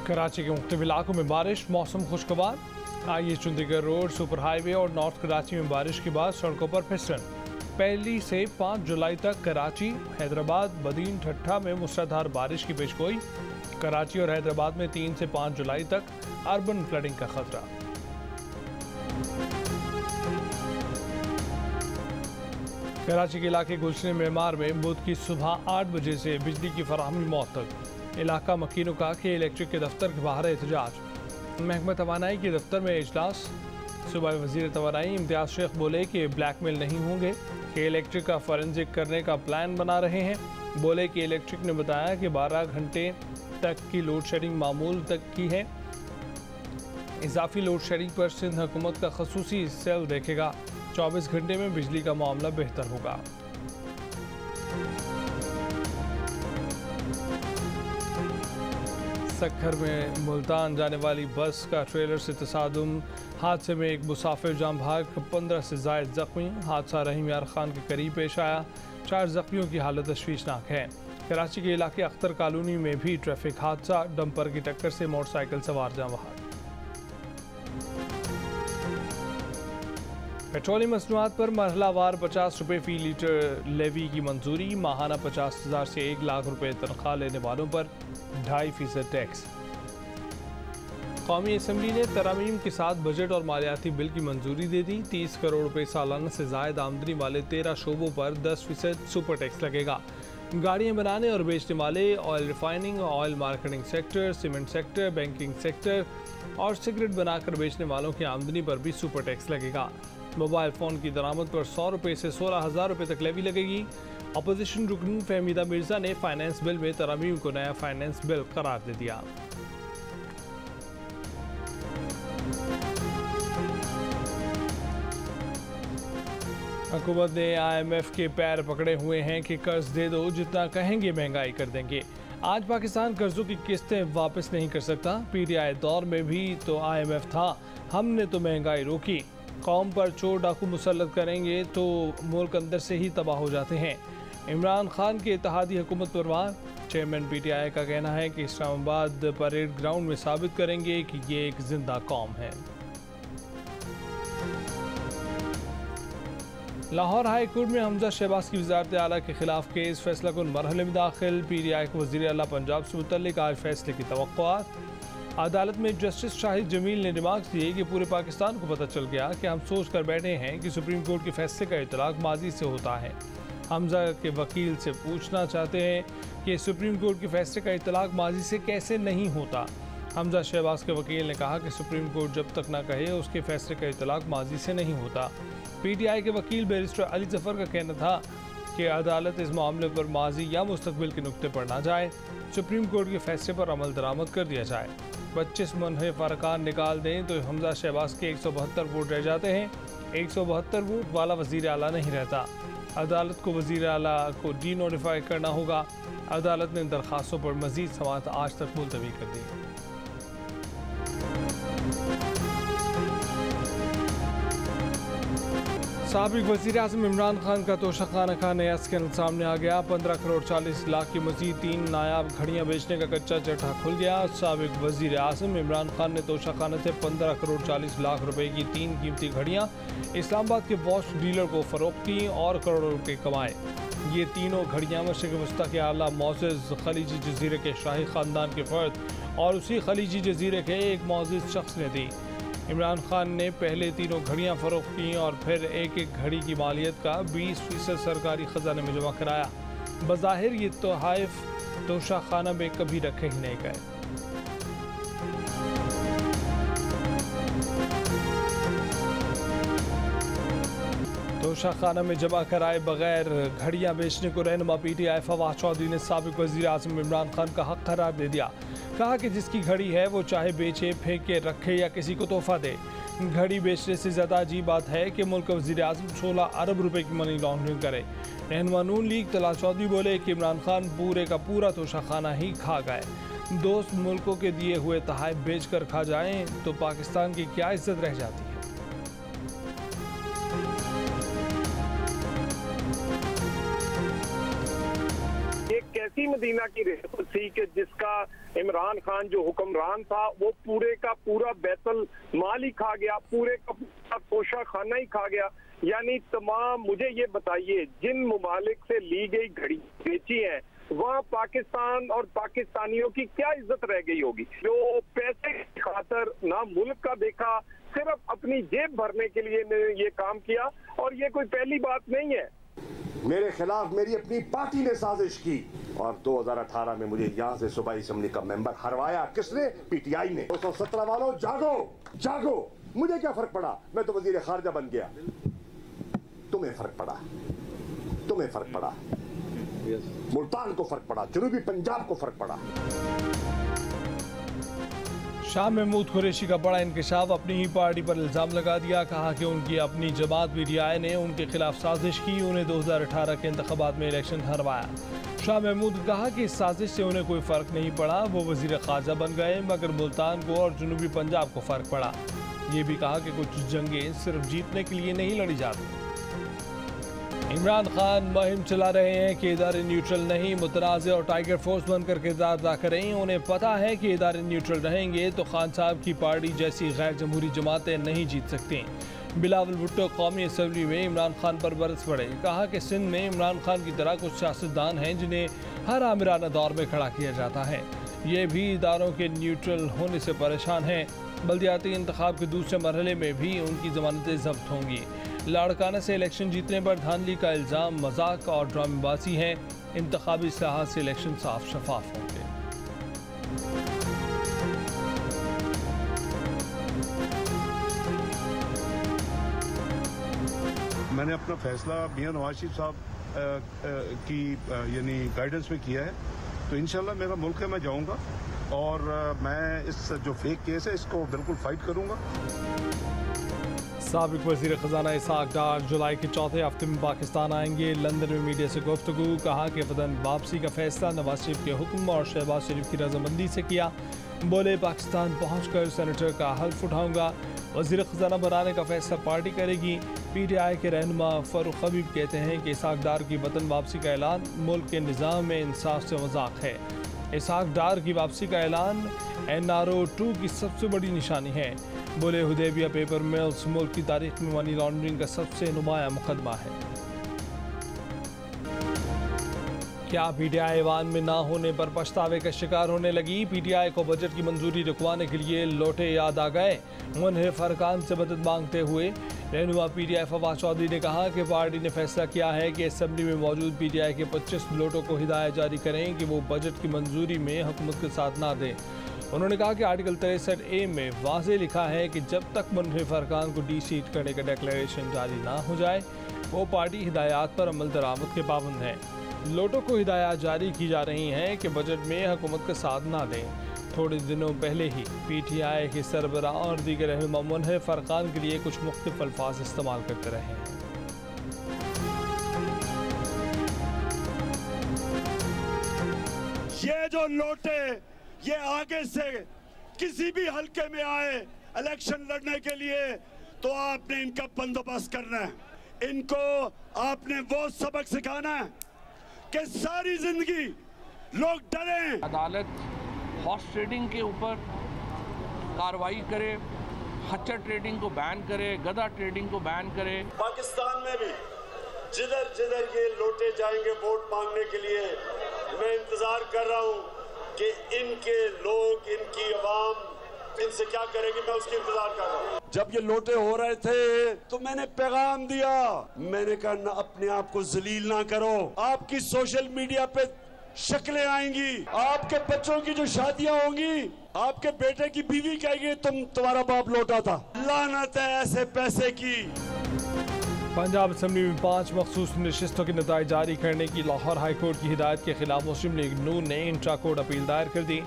कराची के मुख्तलिफ इलाकों में बारिश, मौसम खुशगवार। आइए चंडीगढ़ रोड, सुपर हाईवे और नॉर्थ कराची में बारिश के बाद सड़कों पर फिसलन। 1 से 5 जुलाई तक कराची, हैदराबाद, बदीन, ठट्ठा में मूसलाधार बारिश की पेशगोई। कराची और हैदराबाद में 3 से 5 जुलाई तक अर्बन फ्लडिंग का खतरा। कराची के इलाके गुलशन मेमार में बुध की सुबह 8 बजे से बिजली की फराहमी मौतक। इलाका मकीनों का कि इलेक्ट्रिक के दफ्तर के बाहर एहतजाज। महकमा तवानाई के दफ्तर में इजलास। सूबाई वजीर तवानाई इम्तियाज शेख बोले कि ब्लैकमेल नहीं होंगे, कि इलेक्ट्रिक का फॉरेंसिक करने का प्लान बना रहे हैं। बोले कि इलेक्ट्रिक ने बताया कि 12 घंटे तक की लोड शेडिंग मामूल तक की है। इजाफी लोड शेडिंग पर सिंध हुकूमत का खसूसी सेल देखेगा। 24 घंटे में बिजली का मामला बेहतर होगा। सक्खर में मुल्तान जाने वाली बस का ट्रेलर से तसादुम। हादसे में एक मुसाफिर जान भाग, 15 से ज़ायद जख्मी। हादसा रहीम यार खान के करीब पेश आया। 4 जख्मियों की हालत तशवीशनाक है। कराची के इलाके अख्तर कॉलोनी में भी ट्रैफिक हादसा, डंपर की टक्कर से मोटरसाइकिल सवार जान बहाक। पेट्रोलियम मसनूआत पर मरहलावार 50 रुपये फ़ी लीटर लेवी की मंजूरी। माहाना 50,000 से 1 लाख रुपये तनख्वाह लेने वालों पर 2.5% टैक्स। कौमी असम्बली ने तरमीम के साथ बजट और मालियाती बिल की मंजूरी दे दी। 30 करोड़ रुपये सालाना से ज़ायद आमदनी वाले 13 शोबों पर 10% सुपर टैक्स लगेगा। गाड़ियाँ बनाने और बेचने वाले, oil refining, oil marketing sector, cement sector, banking sector और सिगरेट बनाकर बेचने वालों की आमदनी पर भी सुपर टैक्स लगेगा। मोबाइल फ़ोन की दरामद पर 100 रुपये से 16,000 रुपये तक लेवी लगेगी। अपोजिशन रुकन फहमीदा मिर्जा ने फाइनेंस बिल में तरमीम को नया फाइनेंस बिल करार दे दिया। हुकूमत ने IMF के पैर पकड़े हुए हैं कि कर्ज दे दो, जितना कहेंगे महंगाई कर देंगे। आज पाकिस्तान कर्जों की किस्तें वापस नहीं कर सकता। PTI दौर में भी तो IMF था, हमने तो महंगाई रोकी। कौम पर चोर डाकू मुसल्लत करेंगे तो मुल्क अंदर से ही तबाह हो जाते हैं। इमरान खान के इत्तेहादी हुकूमत पर वार। चेयरमैन PTI का कहना है कि इस्लामाबाद परेड ग्राउंड में साबित करेंगे कि ये एक जिंदा कौम है। लाहौर हाई कोर्ट में हमजा शहबाज की वज़ारत आला के खिलाफ केस फैसला कुन मरहले में दाखिल। PTI को वज़ीर आला पंजाब से मुतल्लिक आज फैसले की तवक्कुआत। अदालत में जस्टिस शाहिद जमील ने रिमार्क्स दिए कि पूरे पाकिस्तान को पता चल गया कि हम सोच कर बैठे हैं कि सुप्रीम कोर्ट के फैसले का इतलाक माजी से होता है। हमजा के वकील से पूछना चाहते हैं कि सुप्रीम कोर्ट के फैसले का इतलाक माजी से कैसे नहीं होता। हमजा शहबाज के वकील ने कहा कि सुप्रीम कोर्ट जब तक ना कहे उसके फैसले का इतलाक माजी से नहीं होता। PTI के वकील बैरिस्टर अली जफर का कहना था कि अदालत इस मामले पर माजी या मुस्तकबिल के नुक्ते पर ना जाए, सुप्रीम कोर्ट के फैसले पर अमल दरामद कर दिया जाए। 25 मुनहरिफ अरकान निकाल दें तो हमजा शहबाज के 172 वोट रह जाते हैं। 172 वोट वाला वज़ीर आला नहीं रहता। अदालत को वज़ीर आला को डी नोटिफाई करना होगा। अदालत ने दरख्वास्तों पर मज़ीद समाअत आज तक मुलतवी कर दी। साबिक वज़ीर आज़म इमरान खान का तोशाखाना का नया स्कैंडल सामने आ गया। 15 करोड़ 40 लाख की मज़ीद 3 नायाब घड़ियाँ बेचने का कच्चा चट्टा खुल गया। साबिक वज़ीर आज़म इमरान खान ने तोशाखाना से 15 करोड़ 40 लाख रुपए की 3 कीमती घड़ियाँ इस्लामाबाद के वॉच डीलर को फ़रोख्त की और करोड़ों रुपये कमाए। ये तीनों घड़ियाँ मशरिक़ वस्ता के आला मोअज़्ज़ज़ खलीजी जजीरे के शाही ख़ानदान के फ़र्द और उसी खलीजी जजीरे के एक मोअज़्ज़ज़ शख्स ने दी। इमरान खान ने पहले तीनों घड़ियाँ फ़रोख्त की और फिर एक एक घड़ी की मालियत का 20% सरकारी ख़जाने में जमा कराया। बज़ाहिर ये तोहफ़ तोशाखाना में कभी रखे ही नहीं गए। तोशाखाना में जमा कराए बगैर घड़ियाँ बेचने को रहनुमा PTI फवाद चौधरी ने साबिक वज़ीर आज़म इमरान खान का हक करार दे दिया। कहा कि जिसकी घड़ी है वो चाहे बेचे, फेंके, रखे या किसी को तोहफा दे। घड़ी बेचने से ज़्यादा अजीब बात है कि मुल्क का वज़ीर आज़म 16 अरब रुपए की मनी लॉन्ड्रिंग करे। रहनुमा नून लीग तला चौधरी बोले कि इमरान खान पूरे का पूरा तोशाखाना ही खा गए। दोस्त मुल्कों के दिए हुए तोहफ़े बेच कर खा जाएं तो पाकिस्तान की क्या इज्जत रह जाती है। मक्की मदीना की रियासत थी कि जिसका इमरान खान जो हुक्मरान था वो पूरे का पूरा बैतुल माल ही खा गया, पूरे का पूरा तोशा खाना ही खा गया। यानी तमाम, मुझे ये बताइए, जिन मुमालिक से ली गई घड़ी बेची है वहाँ पाकिस्तान और पाकिस्तानियों की क्या इज्जत रह गई होगी? जो पैसे की खातर ना मुल्क का देखा, सिर्फ अपनी जेब भरने के लिए ने ये काम किया। और ये कोई पहली बात नहीं है। मेरे खिलाफ मेरी अपनी पार्टी ने साजिश की और 2018 में मुझे यहाँ से सूबाई असेंबली का मेंबर हरवाया। किसने? पीटीआई ने। 217 वालों जागो, जागो। मुझे क्या फर्क पड़ा, मैं तो वजीर खारजा बन गया। तुम्हें फर्क पड़ा, तुम्हें फर्क पड़ा, मुल्तान को फर्क पड़ा, जनूबी पंजाब को फर्क पड़ा। शाह महमूद कुरैशी का बड़ा इंकशाफ, अपनी ही पार्टी पर इल्जाम लगा दिया। कहा कि उनकी अपनी जमात पीटीआई ने उनके खिलाफ साजिश की, उन्हें 2018 के इंतखाबात में इलेक्शन हरवाया। शाह महमूद ने कहा कि इस साजिश से उन्हें कोई फर्क नहीं पड़ा, वो वजीर खारजा बन गए, मगर मुल्तान को और जनूबी पंजाब को फर्क पड़ा। ये भी कहा कि कुछ जंगें सिर्फ जीतने के लिए नहीं लड़ी जाती। इमरान खान मुहिम चला रहे हैं कि इदारे न्यूट्रल नहीं, मुतनाज़ और टाइगर फोर्स बनकर किरदार अदा करें। उन्हें पता है कि इदारे न्यूट्रल रहेंगे तो खान साहब की पार्टी जैसी गैर जमहूरी जमातें नहीं जीत सकती। बिलावल भुट्टो कौमी असम्बली में इमरान खान पर बरस पड़े। कहा कि सिंध में इमरान खान की तरह कुछ सियासतदान हैं जिन्हें हर आमिराना दौर में खड़ा किया जाता है। ये भी इदारों के न्यूट्रल होने से परेशान हैं। बल्दियाती इंतखाब के दूसरे मरहले में भी उनकी जमानतें जब्त होंगी। लाड़काना से इलेक्शन जीतने पर धांधली का इल्ज़ाम मजाक और ड्रामेबाजी है। इंतखाबी इस्लाहात से इलेक्शन साफ शफाफ होंगे। मैंने अपना फैसला मियां नवाज शरीफ साहब की यानी गाइडेंस में किया है, तो इंशाल्लाह मेरा मुल्क है, मैं जाऊंगा और मैं इस जो फेक केस है इसको बिल्कुल फाइट करूंगा। साबिक वज़ीर ख़ज़ाना इसहाक़ डार जुलाई के चौथे हफ्ते में पाकिस्तान आएंगे। लंदन में मीडिया से गुफ्तगू। कहा कि वतन वापसी का फैसला नवाज शरीफ के हुक्म और शहबाज शरीफ की रजामंदी से किया। बोले, पाकिस्तान पहुंचकर सेनेटर का हल्फ उठाऊंगा। वज़ीर ख़ज़ाना बनाने का फैसला पार्टी करेगी। पीटीआई के रहनुमा फ़ारूक हबीब कहते हैं कि इसहाक़ डार की वतन वापसी का ऐलान मुल्क के निज़ाम में इंसाफ से मजाक है। इसहाक़ डार की वापसी का ऐलान NRO 2 की सबसे बड़ी निशानी है। बोले, हुदैबिया पेपर मिल्स मुल्क की तारीख में मनी लॉन्ड्रिंग का सबसे नुमाया मुकदमा है। क्या पीटीआई ऐवान में ना होने पर पछतावे का शिकार होने लगी? पीटीआई को बजट की मंजूरी रुकवाने के लिए लोटे याद आ गए। मुनहरिफ अरकान से मदद मांगते हुए रहनुमा पीटीआई फवाद चौधरी ने कहा कि पार्टी ने फैसला किया है कि असेंबली में मौजूद पीटीआई के 25 लोटों को हिदायत जारी करें कि वो बजट की मंजूरी में हुकूमत के साथ ना दें। उन्होंने कहा कि आर्टिकल 63A में वाज़े लिखा है कि जब तक मुनहरिफ अरकान को डी-सीट करने का डिक्लेरेशन जारी ना हो जाए वो पार्टी हिदायत पर अमल दरामद के पाबंद है। लोटों को हिदायत जारी की जा रही हैं कि बजट में हुकूमत का साथ ना दें। थोड़े दिनों पहले ही पीटीआई के सरबराह और दीगर रहनुमा मुनहरिफ अरकान के लिए कुछ मुख्तलिफ अल्फाज इस्तेमाल करते रहे हैं। ये जो लोटे ये आगे से किसी भी हलके में आए इलेक्शन लड़ने के लिए तो आपने इनका बंदोबस्त करना है। इनको आपने वो सबक सिखाना है कि सारी जिंदगी लोग डरें। अदालत हॉर्स ट्रेडिंग के ऊपर कार्रवाई करे, खच्चर ट्रेडिंग को बैन करे, गधा ट्रेडिंग को बैन करे। पाकिस्तान में भी जिधर जिधर ये लोटे जाएंगे वोट मांगने के लिए, मैं इंतजार कर रहा हूँ कि इनके लोग, इनकी अवाम इनसे क्या करेगी, मैं उसकी इंतजार कर रहा हूँ। जब ये लोटे हो रहे थे तो मैंने पैगाम दिया, मैंने कहा ना अपने आप को जलील ना करो। आपकी सोशल मीडिया पे शक्लें आएंगी, आपके बच्चों की जो शादियां होंगी, आपके बेटे की बीवी कहेगी तुम्हारा बाप लोटा था। लानत है ऐसे पैसे की। पंजाब असम्बली में 5 मखसूस नशिस्तों के नताइज जारी करने की लाहौर हाई कोर्ट की हिदायत के खिलाफ मुस्लिम लीग नून ने इंट्रा कोर्ट अपील दायर कर दी।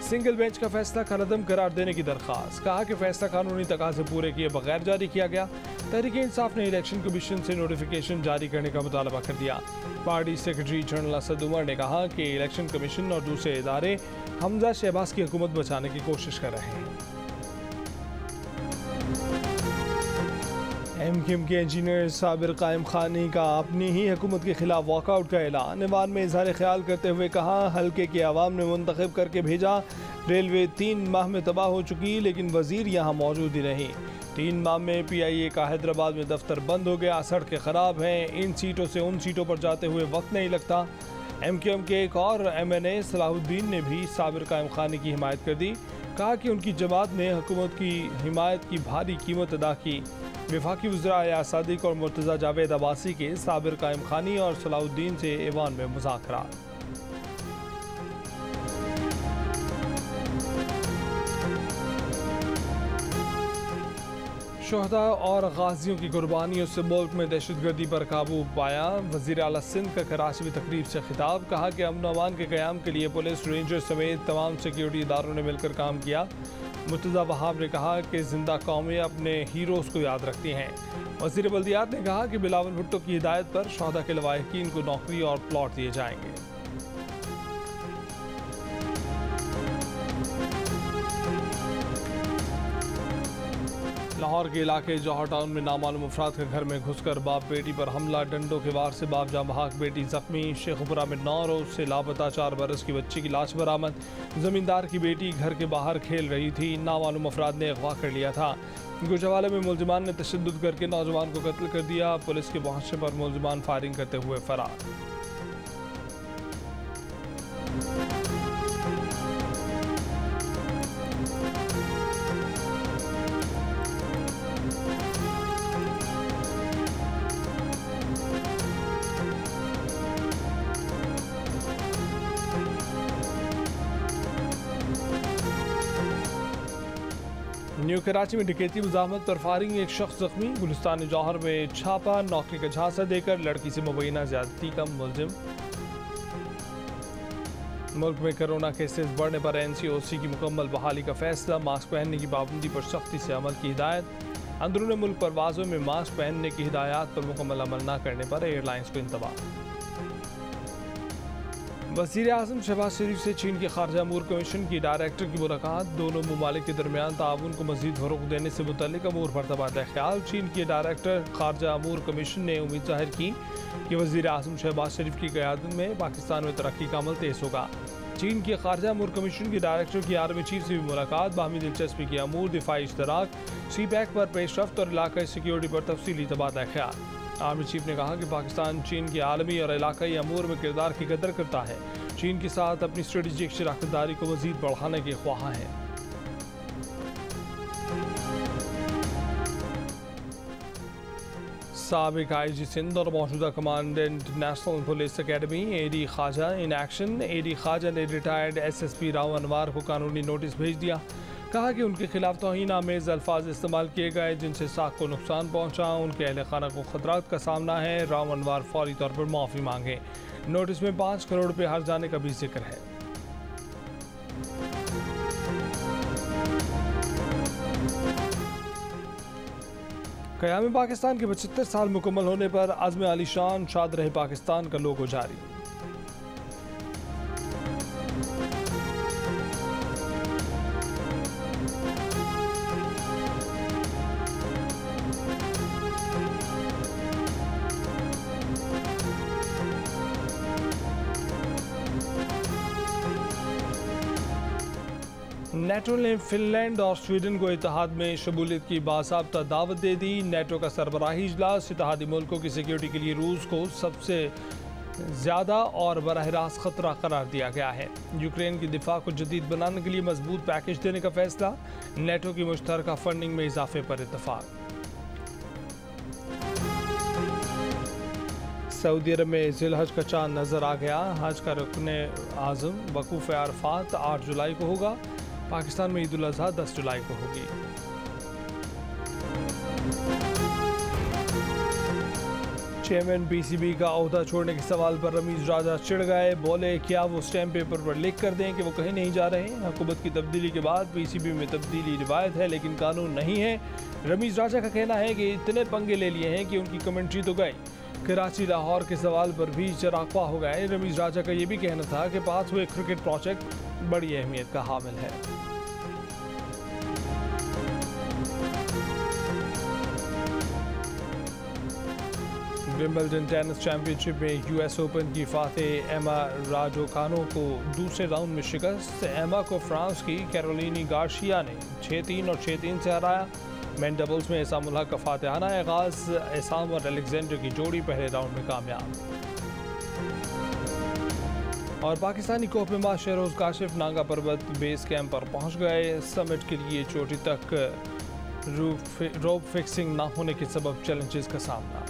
सिंगल बेंच का फैसला कलअदम करार देने की दरख्वास्त। कहा कि फैसला कानूनी तकाजे पूरे किए बगैर जारी किया गया। तहरीक इंसाफ ने इलेक्शन कमीशन से नोटिफिकेशन जारी करने का मुतालबा कर दिया। Party secretary general Asad Umar ने कहा कि इलेक्शन कमीशन और दूसरे इदारे हमजा शहबाज की हुकूमत बचाने की कोशिश कर रहे हैं। MQM के इंजीनियर साबिर कायम खानी का अपनी ही हुकूमत के खिलाफ वॉकआउट का ऐलान। ईवान में इजहार ख्याल करते हुए कहा, हल्के के अवाम ने मुंतखब करके भेजा। रेलवे 3 माह में तबाह हो चुकी, लेकिन वजीर यहाँ मौजूद ही नहीं। 3 माह में PIA का हैदराबाद में दफ्तर बंद हो गया, सड़कें खराब हैं, इन सीटों से उन सीटों पर जाते हुए वक्त नहीं लगता। MQM के एक और MNA सलाहुद्दीन ने भी साबिर कायम खानी की हिमायत कर दी। कहा कि उनकी जमात ने हुकूमत की हिमायत की भारी कीमत अदा की। वफाकी वज़रा अयाज सादिक और मुर्तज़ा जावेद अब्बासी के साबिर कायम खानी और सलाहुद्दीन से ईवान में मुज़ाकरात। शोहदा और गाजियों की कुर्बानियों से मुल्क में दहशतगर्दी पर काबू पाया। वज़ीर आला सिंध का कराची में तकरीब से खिताब। कहा कि अमन अमान के क़याम के लिए पुलिस, रेंजर समेत तमाम सिक्योरिटी इदारों ने मिलकर काम किया। मुर्तज़ा वहाब ने कहा कि जिंदा कौमें अपने हीरोज़ को याद रखती हैं। वज़ीर बल्दियात ने कहा कि बिलावल भुट्टो की हिदायत पर शोहदा के लवाहिकीन को नौकरी और प्लॉट दिए जाएंगे। लाहौर के इलाके जौहर टाउन में नामालूम अफराद के घर में घुसकर बाप बेटी पर हमला, डंडों के वार से बाप जाँ बहक, बेटी जख्मी। शेखपुरा में 9 रोज से लापता 4 बरस की बच्ची की लाश बरामद। जमींदार की बेटी घर के बाहर खेल रही थी, नामालूम अफराद ने अगवा कर लिया था। गुजरावाला में मुलजिमान ने तशद्दुद करके नौजवान को कत्ल कर दिया। पुलिस के पहुंचने पर मुलजिमान फायरिंग करते हुए फरार। न्यू कराची में डकैती मुज़ाहमत पर फायरिंग, एक शख्स जख्मी। गुलिस्तान जौहर में छापा, नौकरी का झांसा देकर लड़की से मुबैना ज्यादती का मुलजिम। मुल्क में कोरोना केसेस बढ़ने पर NCOC की मुकम्मल बहाली का फैसला। मास्क पहनने की पाबंदी पर सख्ती से अमल की हिदायत। अंदरून मुल्क परवाज़ों में मास्क पहनने की हिदायत पर मुकम्मल अमल न करने पर एयरलाइंस को इंतबाह। वज़ीर आज़म शहबाज शरीफ से चीन के खारजा अमूर कमीशन की डायरेक्टर की मुलाकात। दोनों ममालिक के दरमियान ताउन को मज़ीद फ़रोग़ देने से मुतल्लिक़ अमूर पर तबादला ख्याल। चीन के डायरेक्टर खारजा अमूर कमीशन ने उम्मीद ज़ाहिर की कि वज़ीर आज़म शहबाज शरीफ की क़यादत में पाकिस्तान में तरक्की का अमल तेज़ होगा। चीन के खारजा अमूर कमीशन की डायरेक्टर की आर्मी चीफ से भी मुलाकात। बाहमी दिलचस्पी के अमूर, दिफाई इश्तराक, CPEC पर पेशरफ्त और इलाकाई सिक्योरिटी पर तफसीली तबादला ख्याल। आर्मी चीफ ने कहा कि पाकिस्तान चीन के आलमी और इलाकाई अमूर में किरदार की कदर करता है। चीन के साथ अपनी स्ट्रेटेजिक शराकतदारी को मज़ीद बढ़ाने के ख्वाह हैं। साबिक IG सिंध और मौजूदा commandant national police academy AD Khwaja in action. AD Khwaja ने रिटायर्ड SSP राव अनवार को कानूनी नोटिस भेज दिया। कहा कि उनके खिलाफ तौहीन आमेज अल्फाज इस्तेमाल किए गए जिनसे साख को नुकसान पहुंचा। उनके अहल खाना को खतरात का सामना है। राव अनवार फौरी तौर पर माफ़ी मांगे। नोटिस में 5 करोड़ रुपये हर्ज जाने का भी जिक्र है। क़याम पाकिस्तान के 75 साल मुकम्मल होने पर अज़्म आलीशान शाद रहे पाकिस्तान का लोगो जारी। नेटो ने फिनलैंड और स्वीडन को इत्तेहाद में शमूलियत की बाज़ाब्ता दावत दे दी। नेटो का सरबराही इजलास। इत्तेहादी मुल्कों की सिक्योरिटी के लिए रूस को सबसे ज़्यादा और बराह रास्त खतरा करार दिया गया है। यूक्रेन की दिफा को जदीद बनाने के लिए मजबूत पैकेज देने का फैसला। नेटो की मुश्तरका फंडिंग में इजाफे पर इत्तफाक। सऊदी अरब में ज़िलहज का चांद नजर आ गया। हज का रुकने आज़म वकूफ़ अरफात 8 जुलाई को होगा। पाकिस्तान में ईद उल अज़हा 10 जुलाई को होगी। चेयरमैन PCB का ओहदा छोड़ने के सवाल पर रमीज़ राजा चिढ़ गए। बोले क्या वो स्टैम्प पेपर पर लिख कर दें कि वो कहीं नहीं जा रहे। हुकूमत की तब्दीली के बाद PCB में तब्दीली रिवायत है लेकिन कानून नहीं है। रमीज़ राजा का कहना है कि इतने पंगे ले लिए हैं कि उनकी कमेंट्री तो गई। कराची लाहौर के सवाल पर भी चरागपा हो गए। रमीज़ राजा का ये भी कहना था कि पाथवे क्रिकेट प्रोजेक्ट बड़ी अहमियत का हामिल है। विंबलडन टेनिस चैंपियनशिप में यूएस ओपन की फातेह एमा राडुकानु को दूसरे राउंड में शिकस्त। एमा को फ्रांस की कैरोलिनी गार्शिया ने 6-3 और 6-3 से हराया। मेन डबल्स में एसाम उल हक का फातेहाना आगाज। एसाम और अलेक्जेंडर की जोड़ी पहले राउंड में कामयाब। और पाकिस्तानी कोह पेमा शहरोज काशिफ नांगा पर्वत बेस कैंप पर पहुंच गए। समिट के लिए चोटी तक रोप फिक्सिंग न होने के सबब चैलेंजेस का सामना।